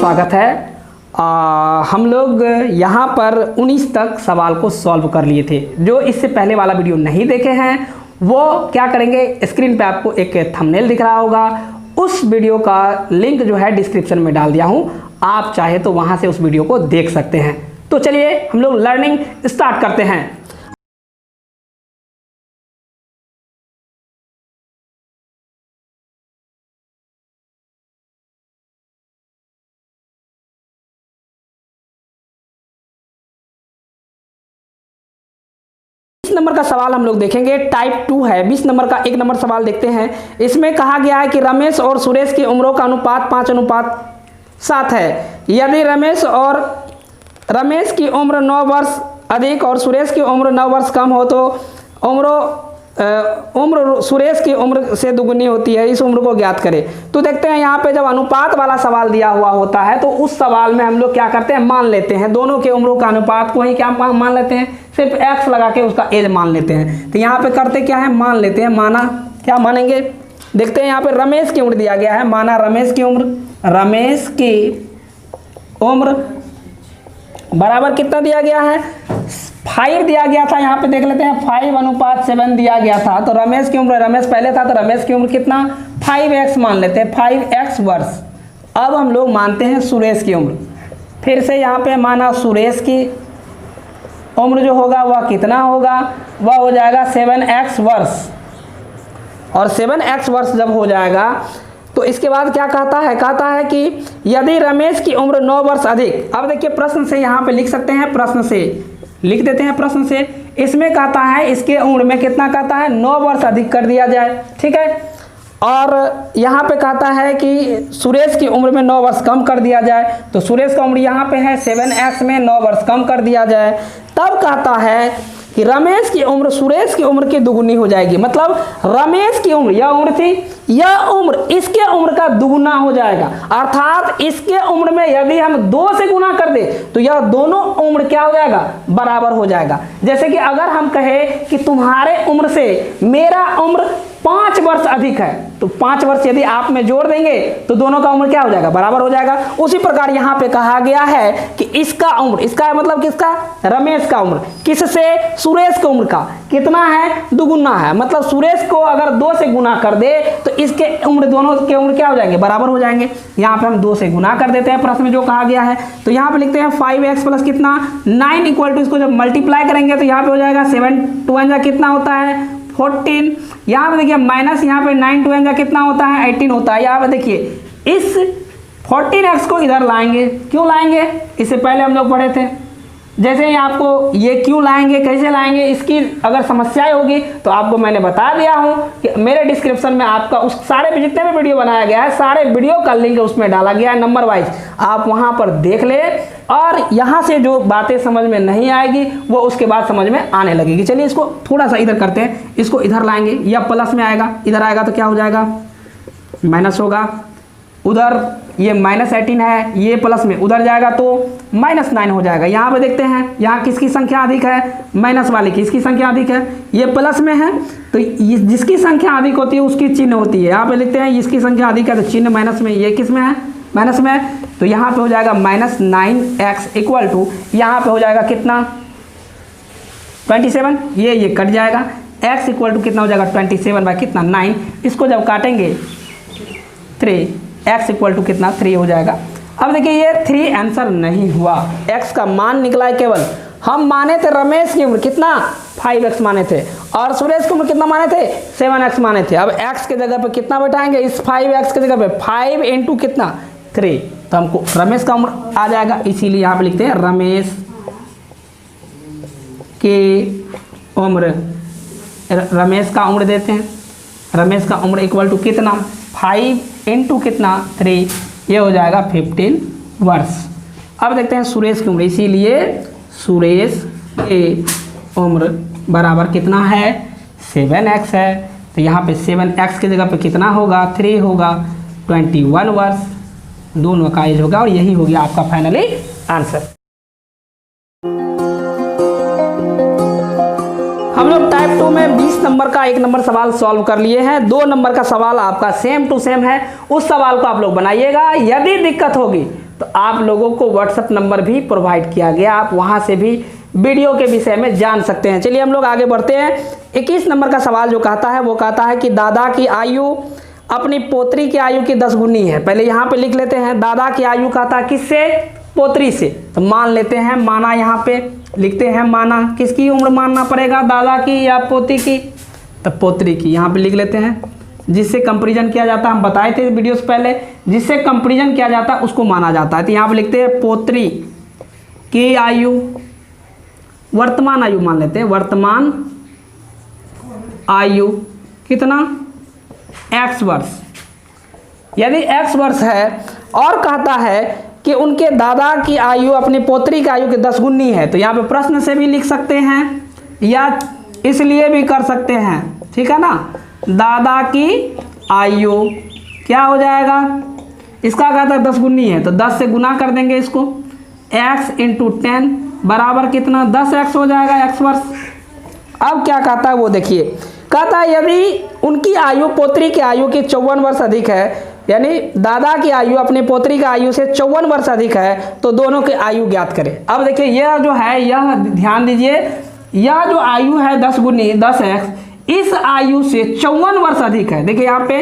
स्वागत है। हम लोग यहाँ पर 19 तक सवाल को सॉल्व कर लिए थे। जो इससे पहले वाला वीडियो नहीं देखे हैं वो क्या करेंगे, स्क्रीन पे आपको एक थंबनेल दिख रहा होगा, उस वीडियो का लिंक जो है डिस्क्रिप्शन में डाल दिया हूँ, आप चाहे तो वहाँ से उस वीडियो को देख सकते हैं। तो चलिए हम लोग लर्निंग स्टार्ट करते हैं। नंबर का सवाल हम लोग देखेंगे, टाइप 2 है। 20 नंबर का 1 नंबर सवाल देखते हैं। इसमें कहा गया है कि रमेश और सुरेश की उम्रों का अनुपात 5:7 है। यदि रमेश की उम्र 9 वर्ष अधिक और सुरेश की उम्र 9 वर्ष कम हो तो उम्र सुरेश की उम्र से दुगुनी होती है, इस उम्र को ज्ञात करें। तो देखते हैं यहाँ पे जब अनुपात वाला सवाल दिया हुआ होता है तो उस सवाल में हम लोग क्या करते हैं, मान लेते हैं दोनों के उम्रों का अनुपात को ही क्या मान लेते हैं, सिर्फ x लगा के उसका एज मान लेते हैं। तो यहाँ पे करते क्या है, मान लेते हैं। माना क्या मानेंगे, देखते हैं यहाँ पे रमेश की उम्र दिया गया है। माना रमेश की उम्र बराबर कितना दिया गया है, 5 दिया गया था। यहाँ पे देख लेते हैं 5:7 दिया गया था। तो रमेश की उम्र, रमेश पहले था तो रमेश की उम्र कितना, 5x मान लेते हैं, 5x वर्ष। अब हम लोग मानते हैं सुरेश की उम्र। फिर से यहाँ पे माना सुरेश की उम्र जो होगा वह कितना होगा, वह हो जाएगा 7x वर्ष। और 7x वर्ष जब हो जाएगा तो इसके बाद क्या कहता है कि यदि रमेश की उम्र 9 वर्ष अधिक। अब देखिए प्रश्न से यहाँ पे लिख सकते हैं, प्रश्न से लिख देते हैं। प्रश्न से इसमें कहता है इसके उम्र में कितना कहता है, 9 वर्ष अधिक कर दिया जाए, ठीक है। और यहाँ पे कहता है कि सुरेश की उम्र में 9 वर्ष कम कर दिया जाए। तो सुरेश का उम्र यहाँ पे है 7x में 9 वर्ष कम कर दिया जाए। तब कहता है कि रमेश की उम्र सुरेश की उम्र की दुगुनी हो जाएगी। मतलब रमेश की उम्र, यह उम्र थी, यह उम्र इसके उम्र का दुगुना हो जाएगा। अर्थात इसके उम्र में यदि हम 2 से गुना कर दे तो यह दोनों उम्र क्या हो जाएगा, बराबर हो जाएगा। जैसे कि अगर हम कहें कि तुम्हारे उम्र से मेरा उम्र 5 वर्ष अधिक है, तो 5 वर्ष यदि आप में जोड़ देंगे तो दोनों का उम्र क्या हो जाएगा, बराबर हो जाएगा। उसी प्रकार यहाँ पे कहा गया है कि इसका उम्र, इसका मतलब किसका, रमेश का उम्र किससे, सुरेश की उम्र का कितना है, दुगुना है। मतलब सुरेश को अगर 2 से गुना कर दे तो इसके उम्र, दोनों के उम्र क्या हो जाएंगे, बराबर हो जाएंगे। यहाँ पे हम 2 से गुना कर देते हैं प्रश्न में जो कहा गया है। तो यहाँ पे लिखते हैं 5x प्लस कितना 9 इक्वल टू, इसको जब मल्टीप्लाई करेंगे तो यहाँ पे हो जाएगा 7 2 जा कितना होता है 14। यहाँ पे देखिए माइनस, यहाँ पे 9 2 जा कितना होता है 18 होता है। यहाँ पे देखिए इस 14x को इधर लाएंगे, क्यों लाएंगे, इससे पहले हम लोग पढ़े थे। जैसे ही आपको ये क्यों लाएंगे, कैसे लाएंगे, इसकी अगर समस्याएं होगी तो आपको मैंने बता दिया हूँ कि मेरे डिस्क्रिप्शन में आपका उस सारे जितने भी वीडियो बनाया गया है, सारे वीडियो का लिंक उसमें डाला गया है नंबर वाइज, आप वहाँ पर देख ले। और यहाँ से जो बातें समझ में नहीं आएगी वो उसके बाद समझ में आने लगेगी। चलिए इसको थोड़ा सा इधर करते हैं, इसको इधर लाएंगे, या प्लस में आएगा, इधर आएगा तो क्या हो जाएगा, माइनस होगा। उधर ये -18 है, ये प्लस में उधर जाएगा तो -9 हो जाएगा। यहाँ पे देखते हैं यहाँ किसकी संख्या अधिक है, माइनस वाले की, इसकी संख्या अधिक है, ये प्लस में है तो जिसकी संख्या अधिक होती है उसकी चिन्ह होती है। यहाँ पे लिखते हैं इसकी संख्या अधिक है तो चिन्ह माइनस में, ये किस में है, माइनस में है। तो यहाँ पे हो जाएगा -9x इक्वल टू, यहाँ पे हो जाएगा कितना 27, ये कट जाएगा, x इक्वल टू कितना हो जाएगा 27 कितना 9। इसको जब काटेंगे 3, x इक्वल टू कितना 3 हो जाएगा। अब देखिए ये 3 आंसर नहीं हुआ, x का मान निकला है केवल। हम माने थे रमेश की उम्र कितना 5x माने थे और सुरेश की उम्र कितना माने थे 7x माने थे। अब x के जगह पे कितना बैठाएंगे, इस 5x के जगह पे 5 इंटू कितना 3, तो हमको रमेश का उम्र आ जाएगा। इसीलिए यहाँ पे लिखते हैं रमेश की उम्र, रमेश का उम्र देते हैं, रमेश का उम्र इक्वल टू कितना 5 इंटू कितना 3, ये हो जाएगा 15 वर्ष। अब देखते हैं सुरेश की उम्र, इसीलिए सुरेश की उम्र बराबर कितना है 7x है। तो यहाँ पे 7x की जगह पे कितना होगा 3 होगा, 21 वर्ष दोनों का एज होगा। और यही हो गया आपका फाइनली आंसर। हम लोग टाइप 2 में 20 नंबर का 1 नंबर सवाल सॉल्व कर लिए हैं। 2 नंबर का सवाल आपका सेम टू सेम है, उस सवाल को आप लोग बनाइएगा। यदि दिक्कत होगी तो आप लोगों को व्हाट्सएप नंबर भी प्रोवाइड किया गया, आप वहां से भी वीडियो के विषय में जान सकते हैं। चलिए हम लोग आगे बढ़ते हैं। 21 नंबर का सवाल जो कहता है वो कहता है कि दादा की आयु अपनी पोत्री की आयु की 10 गुनी है। पहले यहाँ पे लिख लेते हैं, दादा की आयु कहता है किससे, पोत्री से। तो मान लेते हैं, माना यहाँ पे लिखते हैं, माना किसकी उम्र मानना पड़ेगा, दादा की या पोती की, तो पोत्री की यहाँ पे लिख लेते हैं। जिससे कंपेरिजन किया जाता है, हम बताए थे वीडियो से पहले, जिससे कंपेरिजन किया जाता है उसको माना जाता है। तो यहाँ पे लिखते हैं पोत्री की आयु, वर्तमान आयु मान लेते हैं, वर्तमान आयु कितना, x वर्ष। यदि x वर्ष है और कहता है कि उनके दादा की आयु अपनी पोत्री की आयु के 10 गुनी है, तो यहाँ पे प्रश्न से भी लिख सकते हैं या इसलिए भी कर सकते हैं, ठीक है ना। दादा की आयु क्या हो जाएगा, इसका कहता है 10 गुनी है, तो 10 से गुना कर देंगे इसको, x × 10 बराबर कितना, 10x हो जाएगा, x वर्ष। अब क्या कहता है वो देखिए, कहता है यदि उनकी आयु पोत्री की आयु की 54 वर्ष अधिक है, यानी दादा की आयु अपनी पोत्री की आयु से 54 वर्ष अधिक है, तो दोनों की आयु ज्ञात करें। अब देखिए यह जो है, यह ध्यान दीजिए, यह जो आयु है 10 गुनी 10x, इस आयु से 54 वर्ष अधिक है। देखिए यहाँ पे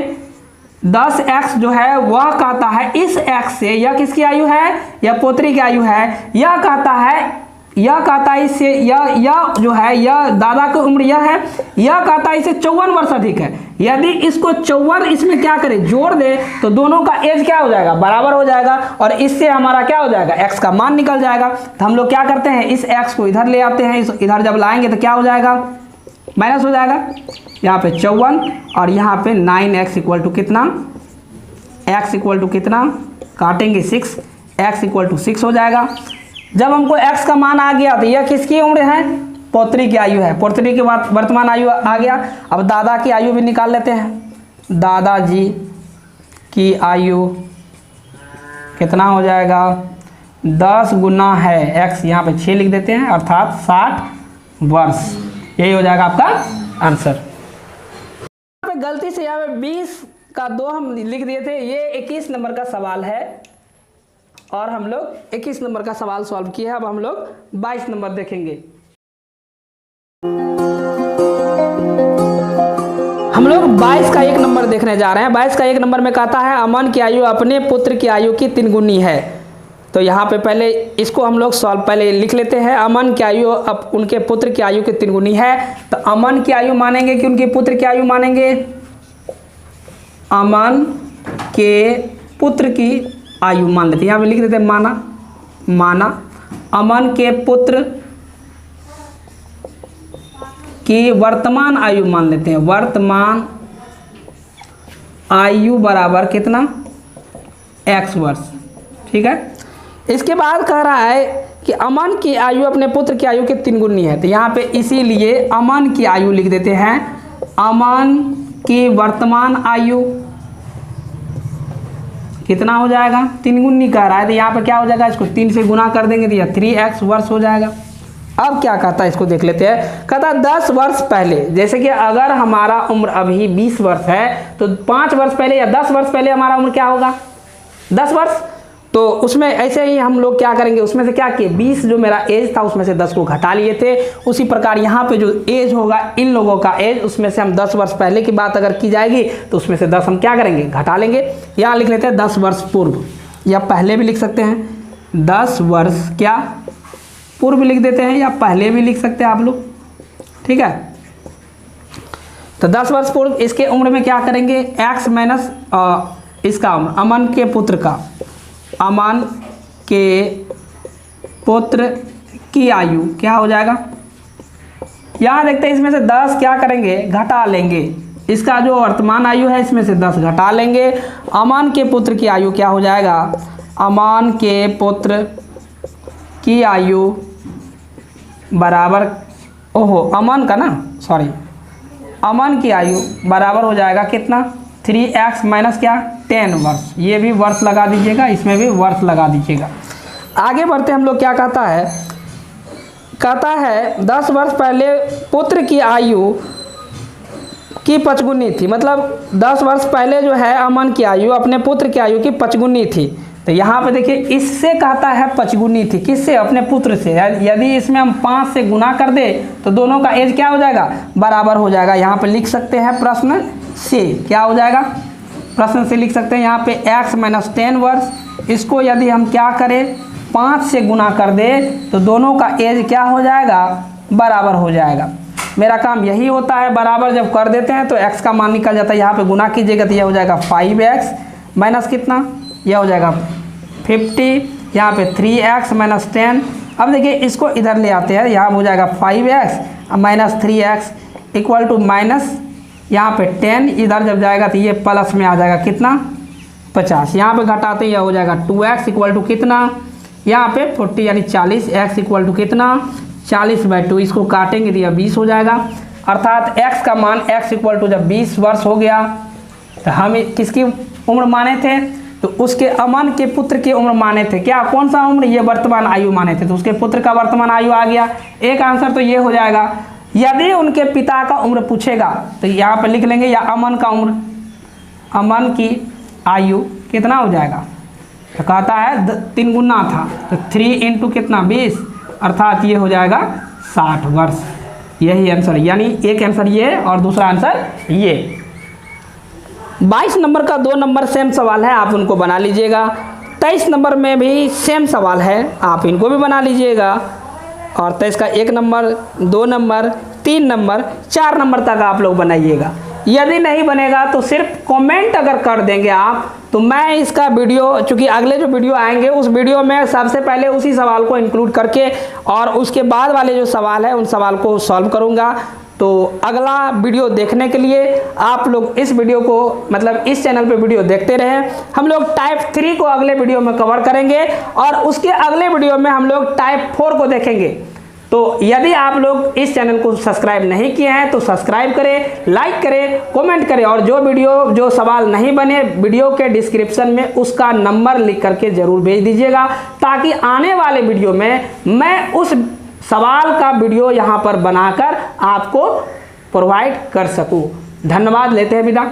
10x जो है वह कहता है इस x से, यह किसकी आयु है, यह पोत्री की आयु है, यह कहता है इससे, यह जो है, यह दादा की उम्र यह है, यह कहता है इससे 54 वर्ष अधिक है। यदि इसको 54 इसमें क्या करें, जोड़ दे, तो दोनों का एज क्या हो जाएगा, बराबर हो जाएगा, और इससे हमारा क्या हो जाएगा, x का मान निकल जाएगा। तो हम लोग क्या करते हैं, इस x को इधर ले आते हैं, इधर जब लाएंगे तो क्या हो जाएगा, माइनस हो जाएगा, यहाँ पे 54 और यहाँ पे 9x = कितना, x = कितना, काटेंगे 6, x = 6 हो जाएगा। जब हमको x का मान आ गया तो यह किसकी उम्र है, पोत्री की आयु है, पोत्री की वर्तमान आयु आ गया। अब दादा की आयु भी निकाल लेते हैं, दादाजी की आयु कितना हो जाएगा, 10 गुना है x, यहाँ पे 6 लिख देते हैं, अर्थात 60 वर्ष। यही हो जाएगा आपका आंसर। पे गलती से यहाँ पे 20 का 2 हम लिख दिए थे, ये 21 नंबर का सवाल है और हम लोग 21 नंबर का सवाल सॉल्व किए हैं। अब हम लोग 22 नंबर देखेंगे। हम लोग 22 का 1 नंबर देखने जा रहे हैं। 22 का 1 नंबर में कहता है अमन की आयु अपने पुत्र की आयु की 3 गुनी है। तो यहाँ पे पहले इसको हम लोग सॉल्व पहले लिख लेते हैं। अमन की आयु अब उनके पुत्र की आयु की 3 गुनी है, तो अमन की आयु मानेंगे कि उनके पुत्र की आयु मानेंगे, अमन के पुत्र की आयु मान लेते हैं। यहाँ पे लिख देते हैं माना अमन के पुत्र की वर्तमान आयु मान लेते हैं, वर्तमान आयु बराबर कितना, x वर्ष। ठीक है, इसके बाद कह रहा है कि अमन की आयु अपने पुत्र की आयु के 3 गुनी है, तो यहाँ पे इसीलिए अमन की आयु लिख देते हैं, अमन की वर्तमान आयु कितना हो जाएगा, 3 गुनी कह रहा है, तो यहाँ पे क्या हो जाएगा, इसको 3 से गुना कर देंगे तो यह 3x वर्ष हो जाएगा। अब क्या कहता है इसको देख लेते हैं। कहता है 10 वर्ष पहले, जैसे कि अगर हमारा उम्र अभी 20 वर्ष है तो 5 वर्ष पहले या 10 वर्ष पहले हमारा उम्र क्या होगा, 10 वर्ष। तो उसमें ऐसे ही हम लोग क्या करेंगे, उसमें से क्या किए, 20 जो मेरा एज था उसमें से 10 को घटा लिए थे। उसी प्रकार यहाँ पे जो एज होगा इन लोगों का एज, उसमें से हम 10 वर्ष पहले की बात अगर की जाएगी तो उसमें से 10 हम क्या करेंगे, घटा लेंगे। यहाँ लिख लेते हैं 10 वर्ष पूर्व, या पहले भी लिख सकते हैं, 10 वर्ष क्या पूर्व लिख देते हैं, या पहले भी लिख सकते हैं आप लोग। ठीक है, तो 10 वर्ष पूर्व इसके उम्र में क्या करेंगे, x माइनस इसका उम्र, अमन के पुत्र का, अमन के पुत्र की आयु क्या हो जाएगा। यहाँ देखते हैं इसमें से 10 क्या करेंगे, घटा लेंगे। इसका जो वर्तमान आयु है इसमें से 10 घटा लेंगे। अमन के पुत्र की आयु क्या हो जाएगा, अमन के पुत्र की आयु बराबर, ओहो अमन का ना, सॉरी, अमन की आयु बराबर हो जाएगा कितना, 3x माइनस क्या, 10 वर्ष। ये भी वर्ष लगा दीजिएगा, इसमें भी वर्ष लगा दीजिएगा। आगे बढ़ते हम लोग, क्या कहता है, कहता है 10 वर्ष पहले पुत्र की आयु की 5 गुनी थी। मतलब 10 वर्ष पहले जो है अमन की आयु अपने पुत्र की आयु की 5 गुनी थी। तो यहाँ पे देखिए इससे कहता है पचगुनी थी, किससे? अपने पुत्र से। यदि इसमें हम 5 से गुना कर दे तो दोनों का एज क्या हो जाएगा? बराबर हो जाएगा। यहाँ पे लिख सकते हैं प्रश्न से, क्या हो जाएगा? प्रश्न से लिख सकते हैं यहाँ पे x - 10 वर्ष, इसको यदि हम क्या करें 5 से गुना कर दे तो दोनों का एज क्या हो जाएगा? बराबर हो जाएगा। मेरा काम यही होता है, बराबर जब कर देते हैं तो x का मान निकल जाता है। यहाँ पे गुना कीजिएगा तो यह हो जाएगा 5x माइनस कितना? यह हो जाएगा 50, यहाँ पे 3x - 10। अब देखिए इसको इधर ले आते हैं, यहाँ हो जाएगा 5x minus 3x equal to minus यहाँ पे 10, इधर जब जाएगा तो ये प्लस में आ जाएगा कितना? 50। यहाँ पे घटाते यह हो जाएगा 2x इक्वल टू कितना? यहाँ पे 40 यानी 40, x इक्वल टू कितना? 40/2। इसको काटेंगे तो यह 20 हो जाएगा। अर्थात x का मान x इक्वल टू जब 20 वर्ष हो गया तो हम किसकी उम्र माने थे? तो उसके अमन के पुत्र की उम्र माने थे। क्या? कौन सा उम्र? ये वर्तमान आयु माने थे, तो उसके पुत्र का वर्तमान आयु आ गया। एक आंसर तो ये हो जाएगा। यदि उनके पिता का उम्र पूछेगा तो यहाँ पर लिख लेंगे या अमन का उम्र, अमन की आयु कितना हो जाएगा? तो कहता है 3 गुना था, तो 3 इंटू कितना? 20, अर्थात ये हो जाएगा 60 वर्ष। यही आंसर, यानी एक आंसर ये और दूसरा आंसर ये। 22 नंबर का 2 नंबर सेम सवाल है, आप उनको बना लीजिएगा। 23 नंबर में भी सेम सवाल है, आप इनको भी बना लीजिएगा। और 23 का 1 नंबर, 2 नंबर, 3 नंबर, 4 नंबर तक आप लोग बनाइएगा। यदि नहीं बनेगा तो सिर्फ कमेंट अगर कर देंगे आप, तो मैं इसका वीडियो, चूँकि अगले जो वीडियो आएंगे उस वीडियो में सबसे पहले उसी सवाल को इंक्लूड करके और उसके बाद वाले जो सवाल है उन सवाल को सॉल्व करूँगा। तो अगला वीडियो देखने के लिए आप लोग इस वीडियो को, मतलब इस चैनल पे वीडियो देखते रहें। हम लोग टाइप 3 को अगले वीडियो में कवर करेंगे और उसके अगले वीडियो में हम लोग टाइप 4 को देखेंगे। तो यदि आप लोग इस चैनल को सब्सक्राइब नहीं किए हैं तो सब्सक्राइब करें, लाइक करें, कमेंट करें और जो सवाल नहीं बने वीडियो के डिस्क्रिप्शन में उसका नंबर लिख करके ज़रूर भेज दीजिएगा, ताकि आने वाले वीडियो में मैं उस सवाल का वीडियो यहाँ पर बनाकर आपको प्रोवाइड कर सकूँ। धन्यवाद, लेते हैं विदा।